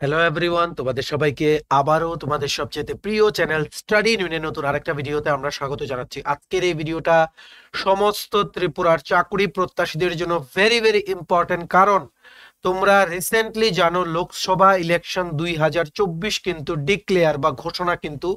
Hello everyone, তোমাদের সবাইকে আবারও তোমাদের সবচেয়ে প্রিয় চ্যানেল স্টাডি ইউনিয়নের নতুন আরেকটা ভিডিওতে আমরা স্বাগত জানাচ্ছি। আজকের এই ভিডিওটা সমস্ত ত্রিপুরার চাকরি প্রত্যাশীদের জন্য ভেরি ভেরি ইম্পর্টেন্ট, কারণ তোমরা রিসেন্টলি জানো লোকসভা ইলেকশন 2024 কিন্তু ডিক্লেয়ার বা ঘোষণা কিন্তু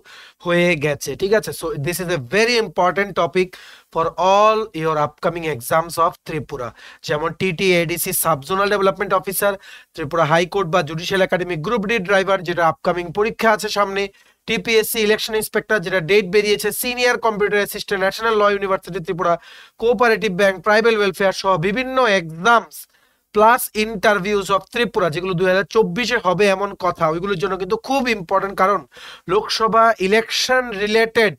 হয়ে গেছে। ঠিক আছে, so this is a very important topic for all your upcoming exams of Tripura, যেমন TTADC subzonal development officer, Tripura high court বা judicial academy group D driver যেটা আপকামিং পরীক্ষা আছে সামনে, টিপিএসসি ইলেকশন ইন্সপেক্টর যেটা ডেট বেরিয়েছে, senior computer assistant, national law university Tripura, cooperative bank, tribal welfare সহ বিভিন্ন exams plus interviews of Tripura যেগুলো 2024-এ হবে এমন কথা, ওইগুলোর জন্য কিন্তু খুব ইম্পর্টেন্ট, কারণ লোকসভা ইলেকশন রিলেটেড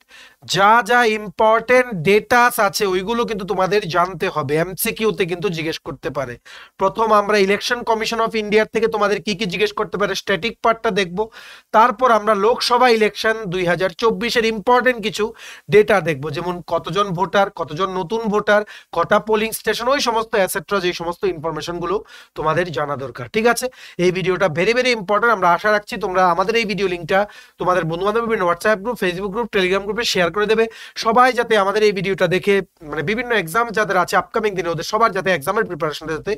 যা যা ইম্পর্টেন্ট ডেটাস আছে ওইগুলো কিন্তু তোমাদের জানতে হবে, এমসিকিউতে কিন্তু জিজ্ঞেস করতে পারে। প্রথম আমরা ইলেকশন কমিশন অফ ইন্ডিয়ার থেকে তোমাদের কি কি জিজ্ঞেস করতে পারে স্ট্যাটিক পার্টটা দেখব, তারপর আমরা লোকসভা ইলেকশন 2024-এর ইম্পর্টেন্ট কিছু ডেটা দেখব, যেমন কতজন ভোটার, কতজন নতুন ভোটার, কটা পোলিং স্টেশন, ওই সমস্ত অ্যাসেট্রা যে সমস্ত ইনফরমেশন গুলো তোমাদের জানা দরকার। ঠিক আছে, এই ভিডিওটা ভেরি ভেরি ইম্পর্টেন্ট। আমরা আশা রাখছি তোমরা আমাদের এই ভিডিও লিঙ্কটা তোমাদের বন্ধু বান্ধব বিভিন্ন WhatsApp group, Facebook group, Telegram গ্রুপে শেয়ার করে দেবে। সবাই যাতে আমাদের এই ভিডিওটা দেখে মানে বিভিন্ন এক্সাম যাদের আছে আপকামিং দিনে ওদের সবার যাতে এক্সামের প্রিপারেশন যাতে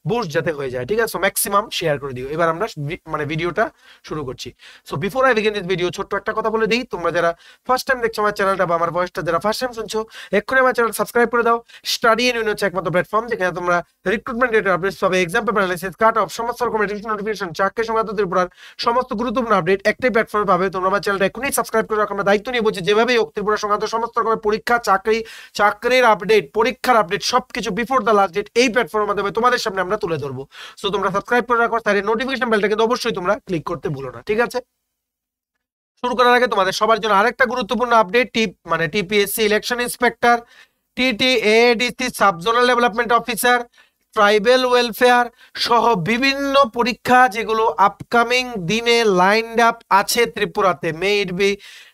বুস্ট যাতে হয়ে যায়। ঠিক আছে, সো ম্যাক্সিমাম শেয়ার করে দিও। এবার আমরা মানে ভিডিওটা শুরু করছি। So before I begin this video ছোট্ট একটা কথা বলে দিই, তোমরা যারা ফার্স্ট টাইম দেখছো আমার চ্যানেলটা বা আমার ভয়েসটা যারা ফার্স্ট টাইম শুনছো, এক্ষুনি আমার চ্যানেল সাবস্ক্রাইব করে দাও। স্টাডি ইউনিয়ন হচ্ছে একমাত্র প্ল্যাটফর্ম যেখানে তোমরা রিক্রুটমেন্ট রিলেটেড আপডেটস পাবে, exam paper analysis, cut off, সমস্ত রকম নোটিফিকেশন, চাকরি সংক্রান্ত ত্রিপুরার সমস্ত গুরুত্বপূর্ণ আপডেট একটাই প্ল্যাটফর্মে পাবে। তোমরা আমার চ্যানেলটা এখনই সাবস্ক্রাইব করে রাখো। আমরা দায়িত্ব নিয়ে বলছি যেভাবেই হোক ত্রিপুরা সংক্রান্ত সমস্ত রকমের পরীক্ষা, চাকরির আপডেট, পরীক্ষার আপডেট সবকিছু বিফোর দ্য লাস্ট ডেট এই প্ল্যাটফর্মের মাধ্যমে তোমাদের সামনে আমরা তুলে ধরবো। সো তোমরা সাবস্ক্রাইব করে রাখো, তার নোটিফিকেশন বেলটা কিন্তু অবশ্যই তোমরা ক্লিক করতে ভুলো না। ঠিক আছে, শুরু করার আগে তোমাদের সবার জন্য আরেকটা গুরুত্বপূর্ণ আপডেট, মানে TPSC election inspector, TTADC subzonal development officer, tribal welfare সহ বিভিন্ন পরীক্ষা যেগুলো আপকামিং দিনে লাইনড আপ আছে ত্রিপুরাতে, may it be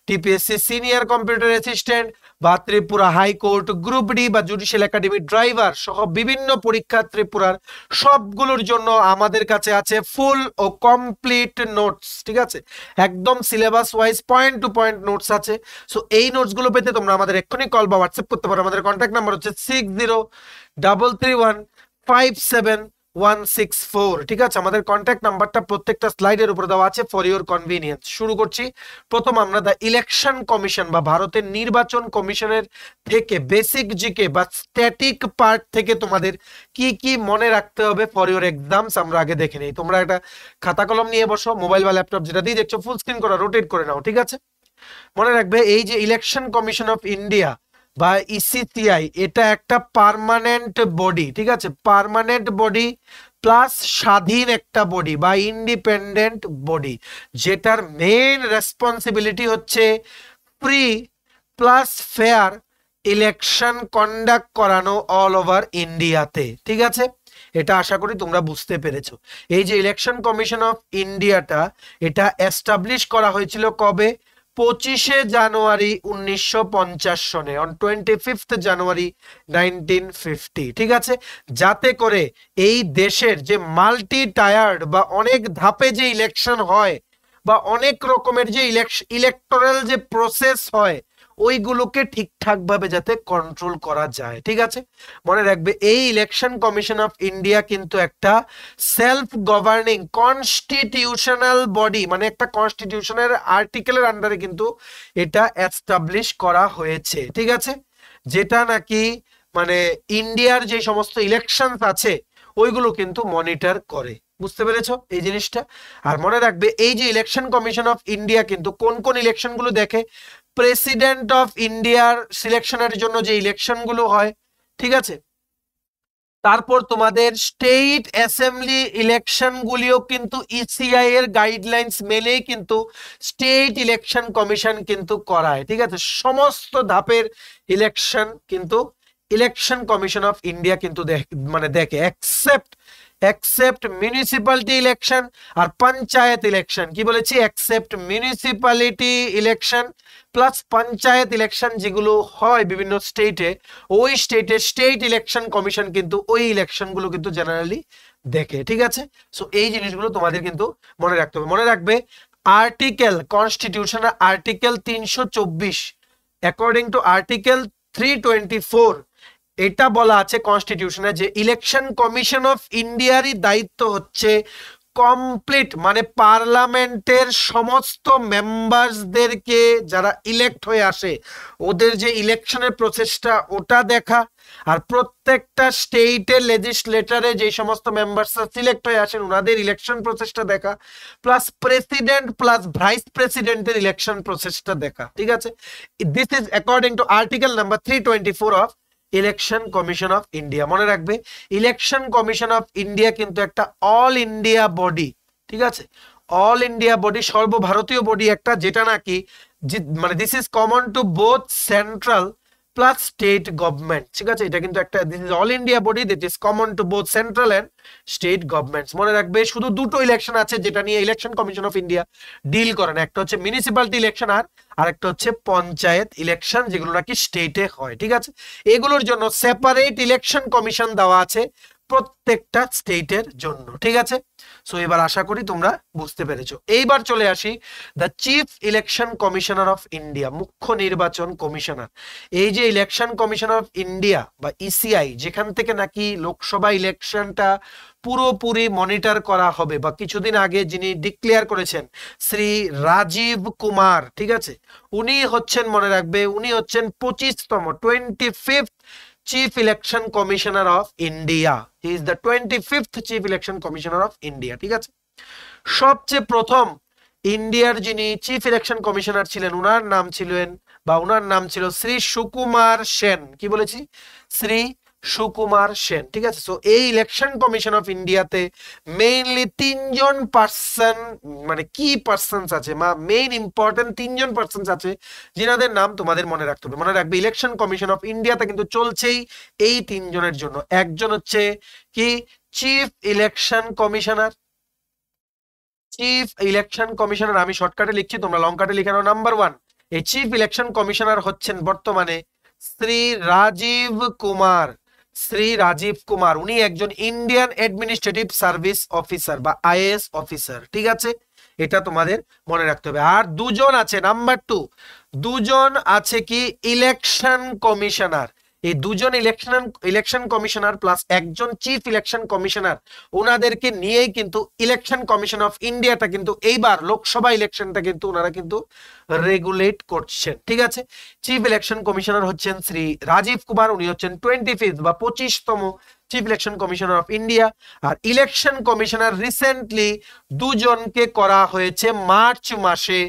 TPSC senior computer assistant বা ত্রিপুরা হাইকোর্ট গ্রুপ ডি বা জুডিশিয়াল একাডেমি ড্রাইভার সহ বিভিন্ন পরীক্ষা ত্রিপুরার সবগুলোর জন্য আমাদের কাছে আছে ফুল ও কমপ্লিট নোটস। ঠিক আছে, একদম syllabus wise point to point notes আছে। সো এই নোটসগুলো পেতে তোমরা আমাদের এক্ষুনি কল বা হোয়াটসঅ্যাপ করতে পারো। আমাদের কন্ট্যাক্ট নাম্বার হচ্ছে 6033157164। ঠিক আছে, আমাদের কন্ট্যাক্ট নাম্বারটা প্রত্যেকটা স্লাইডের উপরে দেওয়া আছে ফর ইওর কনভিনিয়েন্স। শুরু করছি। প্রথম আমরা দ্য ইলেকশন কমিশন বা ভারতের নির্বাচন কমিশনের থেকে বেসিক জিকে বা স্ট্যাটিক পার্ট থেকে তোমাদের কি কি মনে রাখতে হবে ফর ইওর এক্সামস আমরা আগে দেখে নেই। তোমরা একটা খাতা কলম নিয়ে বসো, মোবাইল বা ল্যাপটপ যেটা দিয়ে দেখছো ফুল স্ক্রিন করা রোটেট করে নাও। ঠিক আছে, মনে রাখবে এই যে ইলেকশন কমিশন অফ ইন্ডিয়া বা ইসিসিআই এটা একটা পার্মানেন্ট বডি। ঠিক আছে, পার্মানেন্ট বডি প্লাস স্বাধীন একটা বডি বা ইন্ডিপেন্ডেন্ট বডি, যেটার মেইন রেসপন্সিবিলিটি হচ্ছে free plus fair election conduct করানো অল ওভার ইন্ডিয়াতে। ঠিক আছে, এটা আশা করি তোমরা বুঝতে পেরেছো। এই যে ইলেকশন কমিশন অফ ইন্ডিয়াটা এটা এস্টাবলিশ করা হয়েছিল কবে? 25শে জানুয়ারি 1950 সনে, অন 25th জানুয়ারি 1950। ঠিক আছে, যাতে করে এই দেশের যে মাল্টি টায়ার্ড বা অনেক ধাপে যে ইলেকশন হয় বা অনেক রকমের যে ইলেকটোরাল যে প্রসেস হয় ওইগুলোকে ঠিকঠাক ভাবে যাতে কন্ট্রোল করা যায়। ঠিক আছে, মনে রাখবে এই ইলেকশন কমিশন অফ ইন্ডিয়া কিন্তু একটা সেলফ গভর্নিং কনস্টিটিউশনাল বডি, মানে একটা কনস্টিটিউশনের আর্টিকেলের আন্ডারে কিন্তু এটা এস্টাবলিশ করা হয়েছে। ঠিক আছে, যেটা নাকি মানে ইন্ডিয়ার যে সমস্ত ইলেকশন আছে ওইগুলো কিন্তু মনিটর করে। বুঝতে পেরেছো এই জিনিসটা? আর মনে রাখবে এই যে ইলেকশন কমিশন অফ ইন্ডিয়া কিন্তু কোন কোন ইলেকশন গুলো দেখে? প্রেসিডেন্ট অফ ইন্ডিয়ার সিলেকশনের জন্য যে ইলেকশন গুলো হয়, ঠিক আছে, তারপর তোমাদের স্টেট অ্যাসেম্বলি ইলেকশন গুলিও কিন্তু ইসিআই এর গাইডলাইন্স মেনেই কিন্তু স্টেট ইলেকশন কমিশন কিন্তু করায়। ঠিক আছে, সমস্ত ধাপের ইলেকশন কিন্তু ইলেকশন কমিশন অফ ইন্ডিয়া কিন্তু মানে দেখে except মিউনিসিপ্যালিটি ইলেকশন আর পঞ্চায়েত ইলেকশন, কি বলেছি, except municipality election plus panchayat election যেগুলো হয় বিভিন্ন স্টেটে, ওই স্টেট ইলেকশন কমিশন কিন্তু ওই ইলেকশন গুলো কিন্তু জেনারেলি দেখে, ঠিক আছে। সো এই জিনিসগুলো তোমাদের কিন্তু মনে রাখতে হবে। মনে রাখবে আর্টিকেল কনস্টিটিউশনের আর্টিকেল 324, অ্যাকর্ডিং টু আর্টিকেল 324 এটা বলা আছে কনস্টিটিউশনে যে ইলেকশন কমিশন অফ ইন্ডিয়ারই দায়িত্ব হচ্ছে কমপ্লিট মানে পার্লামেন্টের সমস্ত মেম্বারসদেরকে যারা ইলেক্ট হয়ে আসে ওদের যে ইলেকশনের প্রসেসটা ওটা দেখা, আর প্রত্যেকটা স্টেটের লেজিসলেটরে যে সমস্ত মেম্বারসরা সিলেক্ট হয়ে আসেন ওনাদের ইলেকশন প্রসেসটা দেখা, প্লাস প্রেসিডেন্ট প্লাস ভাইস প্রেসিডেন্টের ইলেকশন প্রসেসটা দেখা, ঠিক আছে। This is according to article number 324 of election commission of India. মনে রাখবে ইলেকশন কমিশন অফ ইন্ডিয়া কিন্তু একটা অল ইন্ডিয়া বডি, ঠিক আছে, অল ইন্ডিয়া বডি, সর্বভারতীয় বডি একটা, যেটা নাকি মানে this is common to both central plus state government, ঠিক আছে। এটা কিন্তু একটা this is all India body that is common to both central and state governments. মনে রাখবে শুধু দুটো ইলেকশন আছে যেটা নিয়ে election commission of India deal করেন, একটা হচ্ছে মিউনিসিপ্যালিটি ইলেকশন আর আরেকটা হচ্ছে পঞ্চায়েত ইলেকশন যেগুলো নাকি স্টেটে হয়, ঠিক আছে। এগুলোর জন্য সেপারেট ইলেকশন কমিশন দেওয়া আছে প্রত্যেকটা স্টেটের জন্য, ঠিক আছে। সো এবার আশা করি তোমরা বুঝতে পেরেছো। এইবার চলে আসি the chief election commissioner of India, মুখ্য নির্বাচন কমিশনার। এই যে ইলেকশন কমিশন অফ ইন্ডিয়া বা ইসিআই, যেখান থেকে নাকি লোকসভা ইলেকশনটা পুরোপুরি মনিটর করা হবে বা কিছুদিন আগে যিনি ডিক্লেয়ার করেছেন শ্রী রাজীব কুমার, ঠিক আছে, উনি হচ্ছেন, মনে রাখবে উনি হচ্ছেন 25তম 25th Chief Election Commissioner of India. He is the 25th Chief Election Commissioner of India, ঠিক আছে। সবচেয়ে প্রথম ইন্ডিয়ার যিনি চিফ ইলেকশন কমিশনার ছিলেন উনার নাম ছিল শ্রী সুকুমার সেন, কি বলেছি, শ্রী সুকুমার সেন, ঠিক আছে। সো এই ইলেকশন কমিশন অফ ইন্ডিয়াতে মেইনলি 3জন পার্সন মানে কি পার্সনস আছে, মেইন ইম্পর্টেন্ট 3জন পার্সনস আছে যিনাদের নাম তোমাদের মনে রাখতে হবে। মনে রাখবে ইলেকশন কমিশন অফ ইন্ডিয়াতে কিন্তু চলছেই এই 3জনের জন্য। একজন হচ্ছে কি chief election commissioner, chief election commissioner, আমি শর্টকাটে লিখছি তোমরা লং কাটে লিখে নাও। নাম্বার 1 এই চিফ ইলেকশন কমিশনার হচ্ছেন বর্তমানে শ্রী রাজীব কুমার, শ্রী রাজীব কুমার, উনি একজন ইন্ডিয়ান অ্যাডমিনিস্ট্রেটিভ সার্ভিস অফিসার বা আইএএস অফিসার, ঠিক আছে, এটা তোমাদের মনে রাখতে হবে। আর দুজন আছে, নাম্বার 2 দুজন আছে কি ইলেকশন কমিশনার, এই দুজন ইলেকশন কমিশনার প্লাস একজন চিফ ইলেকশন কমিশনার, ওনাদেরকে নিয়েই কিন্তু ইলেকশন কমিশন অফ ইন্ডিয়াটা কিন্তু এইবার লোকসভা ইলেকশনটা কিন্তু ওনারা কিন্তু রেগুলেট করছেন, ঠিক আছে। চিফ ইলেকশন কমিশনার হচ্ছেন শ্রী রাজীব কুমার, উনি হচ্ছেন 25th বা 25তম chief election commissioner of India. আর ইলেকশন কমিশনার রিসেন্টলি দুজনকে করা হয়েছে মার্চ মাসে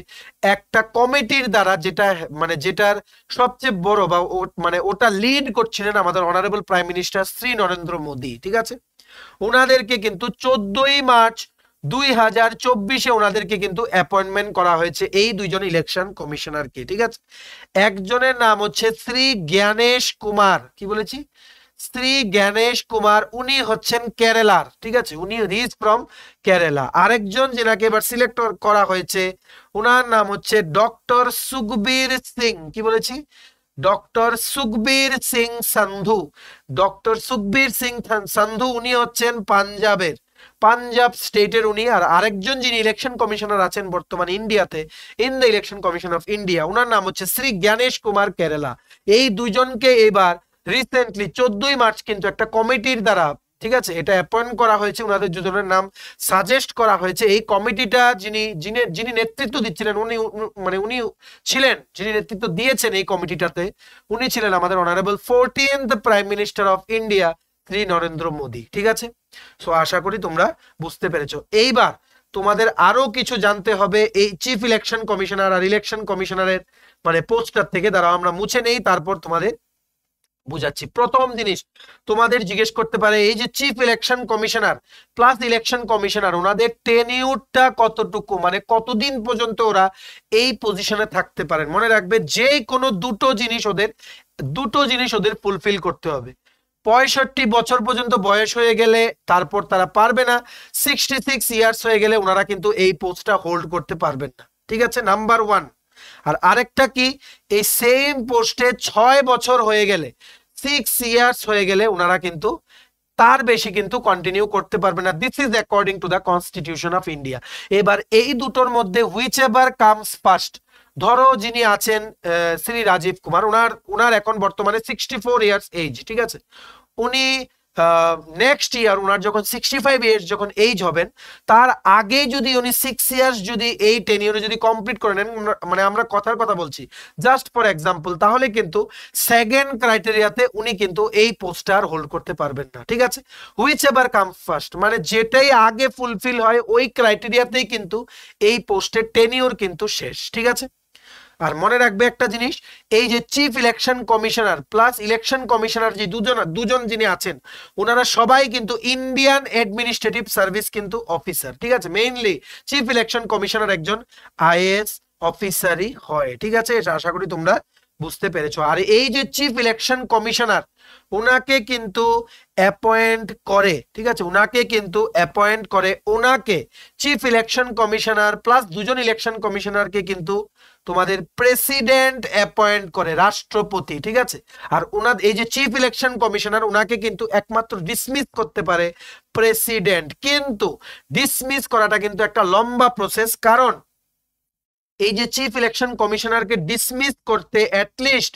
একটা কমিটির দ্বারা, যেটা মানে যেটার সবচেয়ে বড় বা মানে ওটা লিড করছিলেন আমাদের honourable prime minister Shri Narendra Modi, ঠিক আছে। ওনাদেরকে কিন্তু 14ই মার্চ 2024-এ ওনাদেরকে কিন্তু অ্যাপয়েন্টমেন্ট করা হয়েছে এই দুইজন ইলেকশন কমিশনারকে, ঠিক আছে। একজনের নাম হচ্ছে শ্রী জ্ঞানেশ কুমার, কি বলেছি, শ্রী জ্ঞানেশ কুমার, উনি হচ্ছেন কেরালার, ঠিক আছে, উনি ইজ ফ্রম কেরালা। আরেকজন যেনাকে এবার সিলেক্ট করা হয়েছে ওনার নাম হচ্ছে ডক্টর সুখবীর সিং, কি বলেছি, ডক্টর সুখবীর সিং সান্ধু, ডক্টর সুখবীর সিং সান্ধু, উনি হচ্ছেন পাঞ্জাব স্টেটের উনি। আর আরেকজন যিনি ইলেকশন কমিশনার আছেন বর্তমানে ইন্ডিয়াতে in the election commission of India, ওনার নাম হচ্ছে শ্রী জ্ঞানেশ কুমার কেরালা। এই দুইজনকে এবার রিসেন্টলি 14ই মার্চ কিন্তু একটা কমিটির দ্বারা, ঠিক আছে, এটা অ্যাপয়েন্ট করা হয়েছে, ওনাদের দুজনের নাম সাজেস্ট করা হয়েছে। এই কমিটিটা যিনি নেতৃত্ব দিচ্ছিলেন উনি ছিলেন, যিনি নেতৃত্ব দিয়েছেন এই কমিটিটাতে উনি ছিলেন আমাদের honourable 14th prime minister of India Shri Narendra Modi, ঠিক আছে। সো আশা করি তোমরা বুঝতে পেরেছো। এইবার তোমাদের আরো কিছু জানতে হবে এই চিফ ইলেকশন কমিশনার আর ইলেকশন কমিশনারের মানে পোস্টার থেকে, দাঁড়াও আমরা মুছে নেই তারপর তোমাদের বুঝাচ্ছি। প্রথম জিনিস তোমাদের জিজ্ঞেস করতে পারে এই যে chief election commissioner plus election commissioner ওনাদের টেনিউরটা কতটুকু, মানে কতদিন পর্যন্ত ওরা এই পজিশনে থাকতে পারেন। মনে রাখবে যে কোনো দুটো জিনিস ওদের দুটো জিনিস ওদের ফুলফিল করতে হবে। 65 বছর পর্যন্ত বয়স হয়ে গেলে তারপর তারা পারবে না, 66 ইয়ার্স হয়ে গেলে ওনারা কিন্তু এই পোস্টটা হোল্ড করতে পারবেন না, ঠিক আছে, নাম্বার 1। আর আরেকটা কি, এই সেম পোস্টে 6 বছর হয়ে গেলে, 6 ইয়ার্স হয়ে গেলে ওনারা কিন্তু তার বেশি কিন্তু কন্টিনিউ করতে পারবে না। This is according to the constitution of India. এবার এই দুটোর মধ্যে হুইচ এভার কামস ফার্স্ট, ধরো যিনি আছেন শ্রী রাজীব কুমার, উনার এখন বর্তমানে 64 ইয়ার্স এজ, ঠিক আছে, উনি নেক্সট ইয়ার উনার যখন 65 ইয়ার্স যখন এজ হবেন, তার আগে যদি উনি 6 ইয়ার্স যদি এই টেনিউরে যদি কমপ্লিট করে নেন, মানে আমরা কথার কথা বলছি জাস্ট ফর এক্সাম্পল, তাহলে কিন্তু সেকেন্ড ক্রাইটেরিয়াতে উনি কিন্তু এই পোস্টার হোল্ড করতে পারবেন না, ঠিক আছে। হুইচ এভার কাম ফার্স্ট, মানে যেটাই আগে ফুলফিল হয় ওই ক্রাইটেরিয়াতেই কিন্তু এই পোস্টের টেনিউর কিন্তু শেষ, ঠিক আছে। আর মনে রাখবে একটা জিনিস, এই যে chief election commissioner plus election commissioner যে দুজন যিনি আছেন, ওনারা সবাই কিন্তু ইন্ডিয়ান অ্যাডমিনিস্ট্রেটিভ সার্ভিস কিন্তু অফিসার, ঠিক আছে। মেইনলি চিফ ইলেকশন কমিশনার একজন আইএএস অফিসারই হয়, ঠিক আছে, এটা আশা করি তোমরা বুঝতে পেরেছো। আর এই যে চিফ ইলেকশন কমিশনার, ওনাকে কিন্তু অ্যাপয়েন্ট করে, ঠিক আছে, ওনাকে কিন্তু অ্যাপয়েন্ট করে, ওনাকে চিফ ইলেকশন কমিশনার প্লাস দুজন ইলেকশন কমিশনারকে কিন্তু তোমাদের প্রেসিডেন্ট অ্যাপয়েন্ট করে, রাষ্ট্রপতি, ঠিক আছে। আর ওনার এই যে চিফ ইলেকশন কমিশনার, ওনাকে কিন্তু একমাত্র ডিসমিস করতে পারে প্রেসিডেন্ট, কিন্তু ডিসমিস করাটা কিন্তু একটা লম্বা প্রসেস, কারণ এই যে চিফ ইলেকশন কমিশনারকে ডিসমিস করতে অ্যাটলিস্ট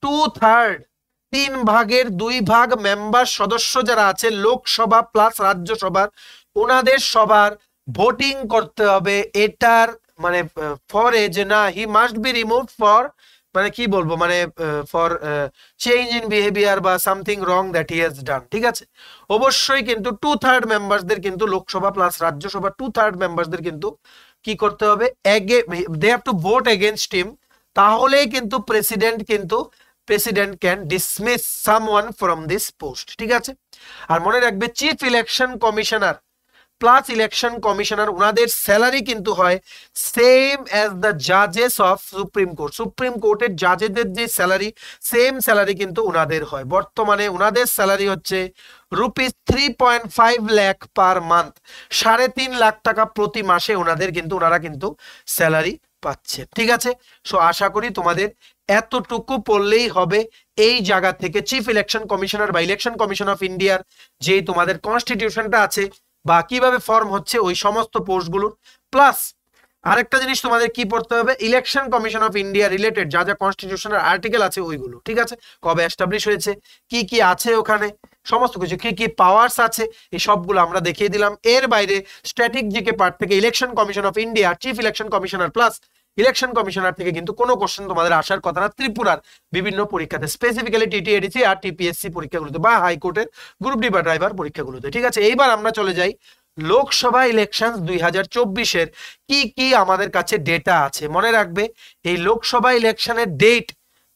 2/3 3/2 মেম্বার সদস্য যারা আছে লোকসভা প্লাস রাজ্যসভার, ওনাদের সবার ভোটিং করতে হবে এটার মানে ফর এ যে না he must be removed for, মানে কি বলবো, মানে ফর চেঞ্জ ইন বিহেভিয়ার বা something wrong that he has done, ঠিক আছে। অবশ্যই কিন্তু 2/3 মেম্বারসদের কিন্তু লোকসভা প্লাস রাজ্যসভা 2/3 মেম্বারসদের কিন্তু কি করতে হবে, they have to vote against him, তাহলেই কিন্তু president can dismiss someone from this post, ঠিক আছে। আর মনে রাখবে chief election commissioner plus election commissioner ওনাদের স্যালারি কিন্তু হয় সেম অ্যাজ দ্য জাজেস অফ সুপ্রিম কোর্ট, সুপ্রিম কোর্টের জাজেদের যে স্যালারি সেম স্যালারি কিন্তু ওনাদের হয়। বর্তমানে ওনাদের স্যালারি হচ্ছে ₹3.5 লাখ পার মান্থ, 3.5 লাখ টাকা প্রতি মাসে ওনারা কিন্তু স্যালারি পাচ্ছে, ঠিক আছে। সো আশা করি তোমাদের এতটুকু পড়লেই হবে এই জায়গা থেকে চিফ ইলেকশন কমিশনার বা ইলেকশন কমিশন অফ ইন্ডিয়ার যে তোমাদের কনস্টিটিউশনটা আছে বা কিভাবে ফর্ম হচ্ছে ওই সমস্ত পোস্টগুলো, প্লাস আরেকটা জিনিস তোমাদের কি পড়তে হবে, election commission of India related যা যা কনস্টিটিউশনের আর্টিকেল আছে ওইগুলো, ঠিক আছে, কবে এস্টাবলিশ হয়েছে, কি কি আছে ওখানে, সমস্ত কিছু কি কি পাওয়ার্স আছে, এই সবগুলো আমরা দেখিয়ে দিলাম। এর বাইরে স্ট্যাটিক জিকে পার্ট থেকে election commission of India chief election commissioner plus election commissioner থেকে কিন্তু কোনো কোশ্চেন তোমাদের আসার কথা না ত্রিপুরার বিভিন্ন পরীক্ষাতে, স্পেসিফিক্যালি টিটিএডিসি আর টিপিএসসি পরীক্ষাগুলোতে বা হাইকোর্টের গ্রুপ ডি বা ড্রাইভার পরীক্ষাগুলোতে, ঠিক আছে। এইবার আমরা চলে যাই লোকসভা ইলেকশন 2024-এর কি কি আমাদের কাছে ডেটা আছে। মনে রাখবে এই লোকসভা ইলেকশনের ডেট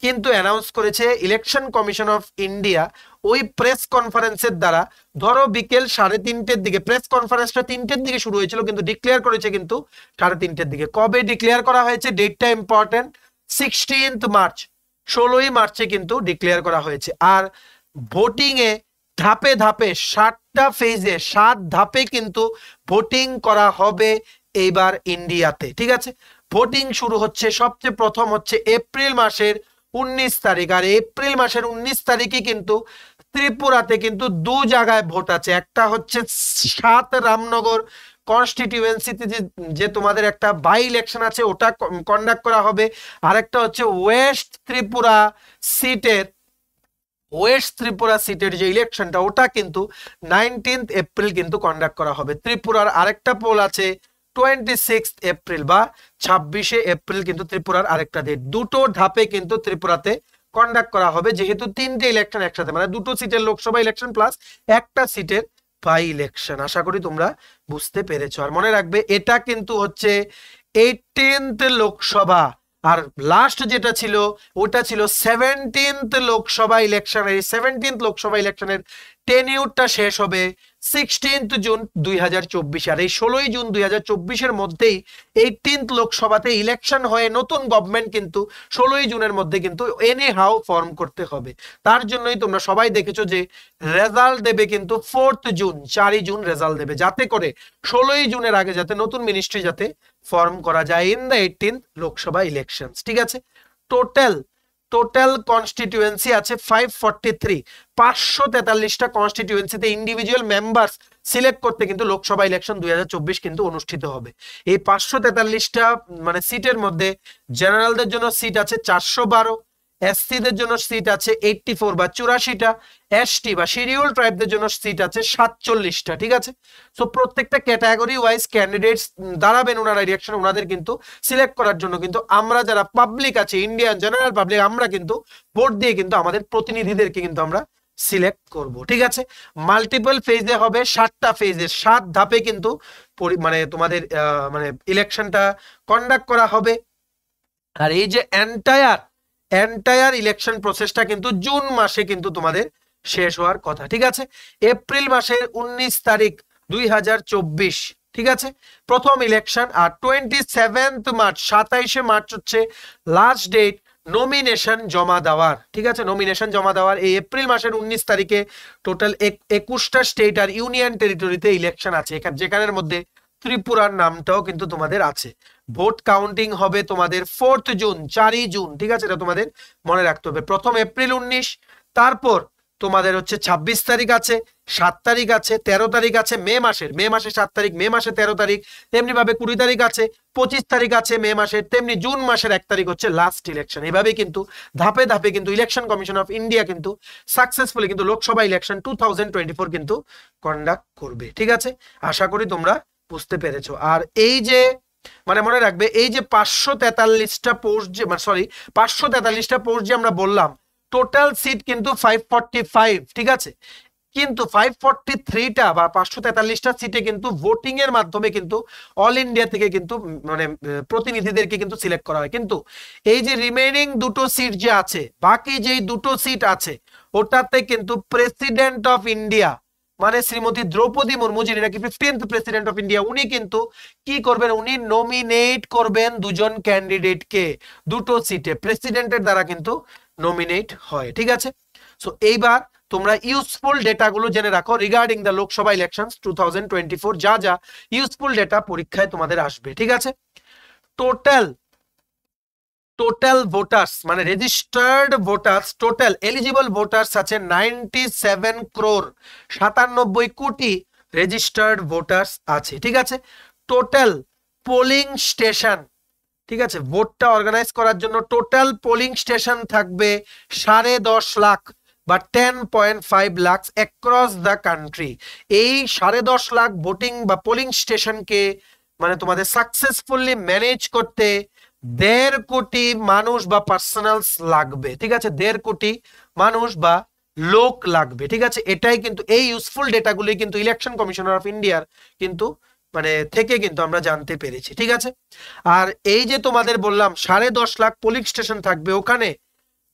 কিন্তু অ্যানাউন্স করেছে ইলেকশন কমিশন অফ ইন্ডিয়া ওই প্রেস কনফারেন্সের দ্বারা। ধরো বিকেল 3:30-র দিকে, প্রেস কনফারেন্সটা 3টের দিকে শুরু হয়েছিল কিন্তু ডিক্লেয়ার করেছে কিন্তু 3:30-র দিকে। কবে ডিক্লেয়ার করা হয়েছে, ডেটটা ইম্পর্টেন্ট, 16 মার্চ, 16ই মার্চে কিন্তু ডিক্লেয়ার করা হয়েছে। আর ভোটিং এ ধাপে ধাপে 7টা ফেজে 7 ধাপে কিন্তু ভোটিং করা হবে এইবার ইন্ডিয়াতে, ঠিক আছে। ভোটিং শুরু হচ্ছে সবচেয়ে প্রথম হচ্ছে এপ্রিল মাসের 19 তারিখ, আর এপ্রিল মাসের 19 তারিখে কিন্তু ত্রিপুরাতে কিন্তু 2 জায়গায় ভোট আছে, একটা হচ্ছে 7 রামনগর কনস্টিটিউয়েন্সিতে যে তোমাদের একটা বাই ইলেকশন আছে ওটা কন্ডাক্ট করা হবে, আরেকটা হচ্ছে ওয়েস্ট ত্রিপুরা সিটের যে ইলেকশনটা ওটা কিন্তু 19 এপ্রিল কিন্তু কন্ডাক্ট করা হবে। ত্রিপুরার আরেকটা পোল আছে 26 এপ্রিল বা 26 এপ্রিল কিন্তু ত্রিপুরার আরেকটা ডেট। দুটো ধাপে কিন্তু ত্রিপুরাতে কন্ডাক্ট করা হবে, যেহেতু 3টে ইলেকশন একসাথে, মানে 2টো সিটের লোকসভা ইলেকশন প্লাস একটা সিটের বাই ইলেকশন। আশা করি তোমরা বুঝতে পেরেছো। আর মনে রাখবে এটা কিন্তু হচ্ছে 18th লোকসভা, আর লাস্ট যেটা ছিল ওটা ছিল 17th লোকসভা ইলেকশন। এই 17th লোকসভা ইলেকশনের টেনিউরটা শেষ হবে 16 জুন 2024। আর এই 16 জুন 2024-এর মধ্যেই 18th লোকসভাতে ইলেকশন হয়ে নতুন গভর্নমেন্ট কিন্তু 16 জুনের মধ্যে কিন্তু এনি হাউ ফর্ম করতে হবে। তার জন্যই তোমরা সবাই দেখেছো যে রেজাল্ট দেবে কিন্তু 4 জুন, 4 জুন রেজাল্ট দেবে, যাতে করে 16 জুনের আগে যাতে নতুন মিনিস্ট্রি যাতে ফর্ম করা যায় in the 18th Lok Sabha election. ঠিক আছে, টোটাল কনস্টিটিউয়েন্সি আছে 543, 543টা কনস্টিটিউয়েন্সিতে ইন্ডিভিজুয়াল মেম্বার্স সিলেক্ট করতে কিন্তু লোকসভা ইলেকশন 2024 কিন্তু অনুষ্ঠিত হবে। এই 543টা মানে সিটের মধ্যে জেনারেলদের জন্য সিট আছে 412, এসসিদের জন্য সিট আছে 84 বা 84টা, এসটি বা শিডিউল ট্রাইবদের জন্য সিট আছে 47টা। ঠিক আছে, সো প্রত্যেকটা ক্যাটাগরি ওয়াইজ ক্যান্ডিডেটস দাঁড়াবেন ওনারা ইলেকশন, ওনাদের কিন্তু সিলেক্ট করার জন্য কিন্তু আমরা যারা পাবলিক আছে, ইন্ডিয়ান জেনারেল পাবলিক, আমরা কিন্তু ভোট দিয়ে কিন্তু আমাদের প্রতিনিধিদেরকে কিন্তু আমরা সিলেক্ট করব। ঠিক আছে, মাল্টিপল ফেজে হবে, 7টা ফেজে 7 ধাপে কিন্তু মানে তোমাদের মানে ইলেকশনটা কন্ডাক্ট করা হবে। আর এই যে এন্টায়ার ইলেকশন প্রসেসটা কিন্তু জুন মাসে কিন্তু তোমাদের শেষ হওয়ার কথা। ঠিক আছে, এপ্রিল মাসের 19 তারিখ 2024, ঠিক আছে, প্রথম ইলেকশন। আর 27 মার্চ, 27শে মার্চ হচ্ছে লাস্ট ডেট নমিনেশন জমা দেওয়ার। ঠিক আছে, নমিনেশন জমা দেওয়ার এই এপ্রিল মাসের 19 তারিখে টোটাল 21টা স্টেট আর ইউনিয়ন টেরিটরিতে ইলেকশন আছে, যেখানের মধ্যে ত্রিপুরার নামটাও কিন্তু তোমাদের আছে। ভোট কাউন্টিং হবে তোমাদের 4 জুন, 4 জুন। ঠিক আছে, এটা তোমাদের মনে রাখতে হবে। প্রথম এপ্রিল 19, তারপর তোমাদের হচ্ছে 26 তারিখ আছে, 7 তারিখ আছে, 13 তারিখ আছে মে মাসের 7 তারিখ, মে মাসে 13 তারিখ, তেমনি ভাবে 20 তারিখ আছে, 25 তারিখ আছে মে মাসের, তেমনি জুন মাসের 1 তারিখ হচ্ছে লাস্ট ইলেকশন। এইভাবে কিন্তু ধাপে ধাপে কিন্তু ইলেকশন কমিশন অফ ইন্ডিয়া কিন্তু সাকসেসফুলি কিন্তু লোকসভা ইলেকশন 2024 কিন্তু কন্ডাক্ট করবে। ঠিক আছে, আশা করি তোমরা বুঝতে পেরেছো। আর এই যে মানে মনে রাখবে, এই যে 543টা পোস্ট যে 543টা পোস্ট যে আমরা বললাম, টোটাল সিট কিন্তু 545। ঠিক আছে, কিন্তু 543টা বা 543টা সিটে কিন্তু ভোটিং এর মাধ্যমে কিন্তু অল ইন্ডিয়া থেকে কিন্তু মানে প্রতিনিধিদেরকে কিন্তু সিলেক্ট করা হয়। কিন্তু এই যে রিমেইনিং দুটো সিট যে আছে, বাকি যেই দুটো সিট আছে, ওটাতে কিন্তু প্রেসিডেন্ট অফ ইন্ডিয়া মানে শ্রীমতী দ্রৌপদী মুর্মু, যিনি নাকি 15th প্রেসিডেন্ট অফ ইন্ডিয়া, উনি কিন্তু কি করবেন, উনি নমিনেট করবেন দুজন ক্যান্ডিডেটকে দুটো সিটে, প্রেসিডেন্টের দ্বারা কিন্তু নমিনেট হয়। ঠিক আছে, সো এইবার তোমরা ইউজফুল ডেটাগুলো জেনে রাখো রিগার্ডিং দ্য লোকসভা ইলেকশনস 2024, যা যা ইউজফুল ডেটা পরীক্ষায় তোমাদের আসবে। ঠিক আছে, টোটাল ভোটার্স মানে registered voters, total eligible voters আছে 97 ক্রোর, 97 কোটি রেজিস্টার্ড ভোটার্স আছে। ঠিক আছে, টোটাল পোলিং স্টেশন, ঠিক আছে, ভোটটা অর্গানাইজ করার জন্য টোটাল পোলিং স্টেশন থাকবে 10.5 লাখ বা 10.5 লাখ অ্যাক্রস দ্য কান্ট্রি। এই 10.5 লাখ ভোটিং বা পোলিং স্টেশনকে মানে তোমাদের সাকসেসফুলি ম্যানেজ করতে 1.5 কোটি মানুষ বা পার্সোনালস লাগবে। ঠিক আছে, 1.5 কোটি মানুষ বা লোক লাগবে। ঠিক আছে, এটাই কিন্তু এই ইউজফুল ডেটাগুলি কিন্তু ইলেকশন কমিশনার অফ ইন্ডিয়ার কিন্তু মানে থেকে কিন্তু আমরা জানতে পেরেছি। ঠিক আছে, আর এই যে তোমাদের বললাম 10.5 লাখ পোলিং স্টেশন থাকবে, ওখানে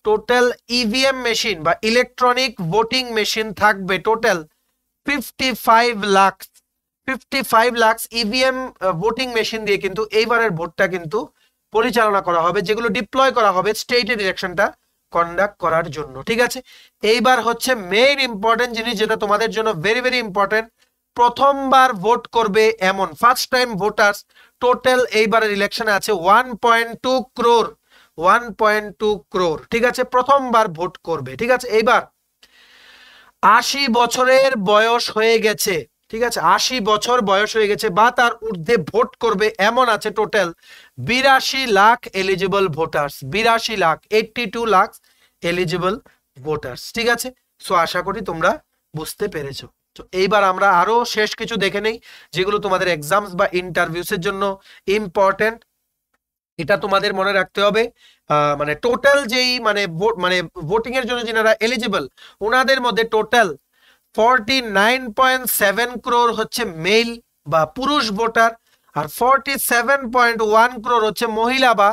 টোটাল ইভিএম মেশিন বা ইলেকট্রনিক ভোটিং মেশিন থাকবে total 55 lakh EVM voting machine দিয়ে কিন্তু এইবারের ভোটটা কিন্তু পরিচালনা করা হবে, যেগুলো ডিপ্লয় করা হবে স্টেটের ইলেকশনটা কন্ডাক্ট করার জন্য। ঠিক আছে, এইবার হচ্ছে মেইন ইম্পর্টেন্ট জিনিস, যেটা তোমাদের জন্য ভেরি ভেরি ইম্পর্টেন্ট, প্রথমবার ভোট করবে এমন ফার্স্ট টাইম ভোটার্স টোটাল এইবারের ইলেকশনে আছে 1.2 ক্রোর, 1.2 ক্রোর। ঠিক আছে, প্রথমবার ভোট করবে। ঠিক আছে, এইবার 80 বছরের বয়স হয়ে গেছে, ঠিক আছে, 80 বছর বয়স হয়ে গেছে বা তার ঊর্ধ্বে ভোট করবে এমন আছে total 82 lakh eligible voters, 82 lakh 82 lakh eligible voters. ঠিক আছে, সো আশা করি তোমরা বুঝতে পেরেছো। তো এইবার আমরা আরো শেষ কিছু দেখে নেই যেগুলো তোমাদের এক্সামস বা ইন্টারভিউস এর জন্য ইম্পর্টেন্ট। এটা তোমাদের মনে রাখতে হবে, মানে টোটাল যেই মানে ভোটিং এর জন্য যারা এলিজিবল, ওনাদের মধ্যে টোটাল 49.7 ক্রোর হচ্ছে মেল বা পুরুষ ভোটার, আর 47.1 ক্রোর হচ্ছে মহিলা বা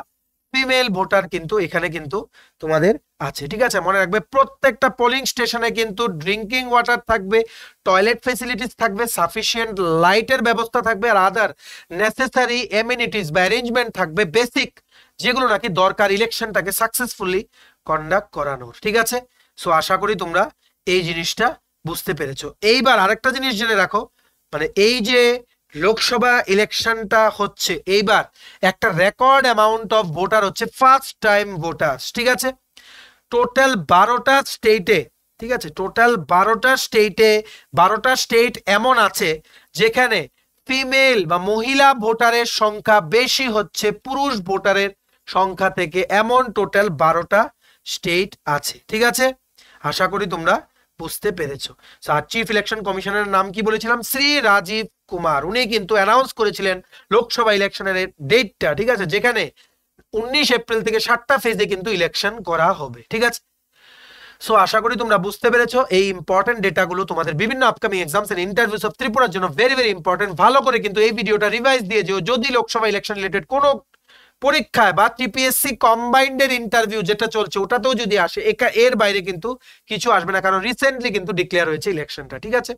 ফিমেল ভোটার কিন্তু এখানে কিন্তু তোমাদের আছে, ঠিক আছে। মনে রাখবে প্রত্যেকটা পোলিং স্টেশনে কিন্তু ড্রিঙ্কিং ওয়াটার থাকবে, টয়লেট ফেসিলিটিস থাকবে, সাফিসিয়েন্ট লাইটের ব্যবস্থা থাকবে, আর আদার নেসেসারি এমিনিটিস বা অ্যারেঞ্জমেন্ট থাকবে, বেসিক যেগুলো নাকি দরকার ইলেকশনটাকে সাকসেসফুলি কন্ডাক্ট করানোর, ঠিক আছে। সো আশা করি তোমরা এই জিনিসটা বুঝতে পেরেছো। এইবার আরেকটা জিনিস জেনে রাখো, মানে এই যে লোকসভা ইলেকশনটা হচ্ছে, এইবার একটা রেকর্ড অ্যামাউন্ট অফ ভোটার হচ্ছে ফার্স্ট টাইম ভোটার্স, ঠিক আছে। টোটাল 12টা স্টেটে, ঠিক আছে, টোটাল 12টা স্টেটে 12টা স্টেট এমন আছে যেখানে ফিমেল বা মহিলা ভোটারের সংখ্যা বেশি হচ্ছে পুরুষ ভোটারের সংখ্যা থেকে, এমন টোটাল 12টা স্টেট আছে, ঠিক আছে। আশা করি তোমরা বুঝতে পেরেছো। আর চিফ ইলেকশন কমিশনের নাম কি বলেছিলাম? শ্রী রাজীব কুমার। উনি কিন্তু অ্যানাউন্স করেছিলেন লোকসভা ইলেকশনের ডেটটা, ঠিক আছে, যেখানে 19 এপ্রিল থেকে 7টা ফেজে কিন্তু ইলেকশন করা হবে, ঠিক আছে। সো আশা করি তোমরা বুঝতে পেরেছো। এই ইম্পর্টেন্ট ডেটাগুলো তোমাদের বিভিন্ন upcoming exams and interviews of ত্রিপুরার জন্য ভেরি ভেরি ইম্পর্টেন্ট। ভালো করে কিন্তু এই ভিডিওটা রিভাইজ দিয়ে যেও, যদি লোকসভা ইলেকশন রিলেটেড কোনো পরীক্ষায় বা টিপিএসসি কম্বাইন্ডের ইন্টারভিউ যেটা চলছে ওটাতেও যদি আসে, এর বাইরে কিন্তু কিছু আসবে না, কারণ রিসেন্টলি কিন্তু ডিক্লেয়ার হয়েছে ইলেকশনটা, ঠিক আছে।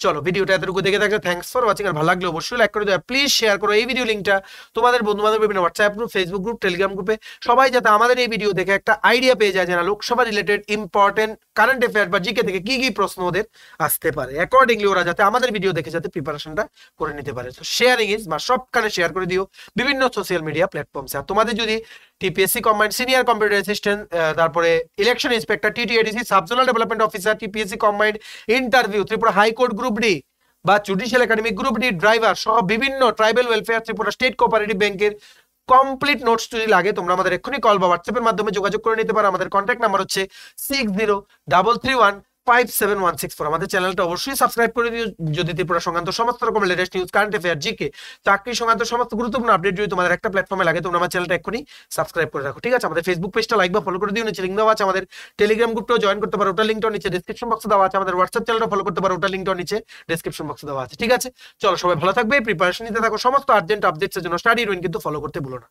চলো ভিডিওটা এতটুকু দেখে থাকলে থ্যাঙ্কস ফর ওয়াচিং। আর ভালো লাগলে অবশ্যই লাইক করে দেওয়া, প্লিজ শেয়ার করো এই ভিডিও লিঙ্কটা তোমাদের বন্ধু বান্ধব বিভিন্ন WhatsApp group, Facebook group, Telegram গ্রুপে, সবাই যাতে আমাদের এই ভিডিও দেখে একটা আইডিয়া পেয়ে যায় যে না Lok Sabha related important current affair বা জিকে থেকে কি কি প্রশ্ন ওদের আসতে পারে, অ্যাকর্ডিংলি ওরা যাতে আমাদের ভিডিও দেখে যাতে প্রিপারেশনটা করে নিতে পারে। তো শেয়ারিং ইজ বা সবখানে শেয়ার করে দিও বিভিন্ন সোশ্যাল মিডিয়া প্ল্যাটফর্মসে। আর তোমাদের যদি TPSC combined senior computer assistant, তারপরে election inspector, TTADC, subzonal development officer, TPSC combined interview, Tripura high court group D বা judicial academy group D driver সহ বিভিন্ন tribal welfare, Tripura state cooperative ব্যাংকের কমপ্লিট নোটস যদি লাগে তোমরা আমাদের এক্ষুনি কল বা হোয়াটসঅ্যাপের মাধ্যমে যোগাযোগ করে নিতে পারো। আমাদের কন্ট্যাক্ট নাম্বার হচ্ছে 6033157164। আমাদের চ্যানেলটা অবশ্যই সাবস্ক্রাইব করে দিও যদি ত্রিপুরা সংক্রান্ত সমস্ত রকমের latest news, current affair, GK, চাকরি সংক্রান্ত সমস্ত গুরুত্বপূর্ণ আপডেট যদি তোমাদের একটা প্ল্যাটফর্মে লাগে তোমরা আমার চ্যানেলটা এক্ষুনি সাবস্ক্রাইব করে রাখো, ঠিক আছে। আমাদের ফেসবুক পেজটা লাইক বা ফলো করে দিও, নিচে লিঙ্ক দেওয়া আছে। আমাদের টেলিগ্রাম গ্রুপটাও জয়েন করতে পারো, ওটার লিঙ্কটাও নিচে ডেসক্রিপশন বক্সে দেওয়া আছে। আমাদের হোয়াটসঅ্যাপ চ্যানেলটা ফলো করতে পারো, ওটার লিঙ্কটাও নিচে ডেসক্রিপশন বক্সে দেওয়া আছে, ঠিক আছে। চলো সবাই ভালো থাকবে, প্রিপারেশন নিতে থাকো, সমস্ত আর্জেন্ট আপডেটসের জন্য স্টাডি রুইন কিন্তু ফলো করতে ভুলো না।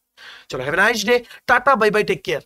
চলো have a nice day, tata, bye bye, take care.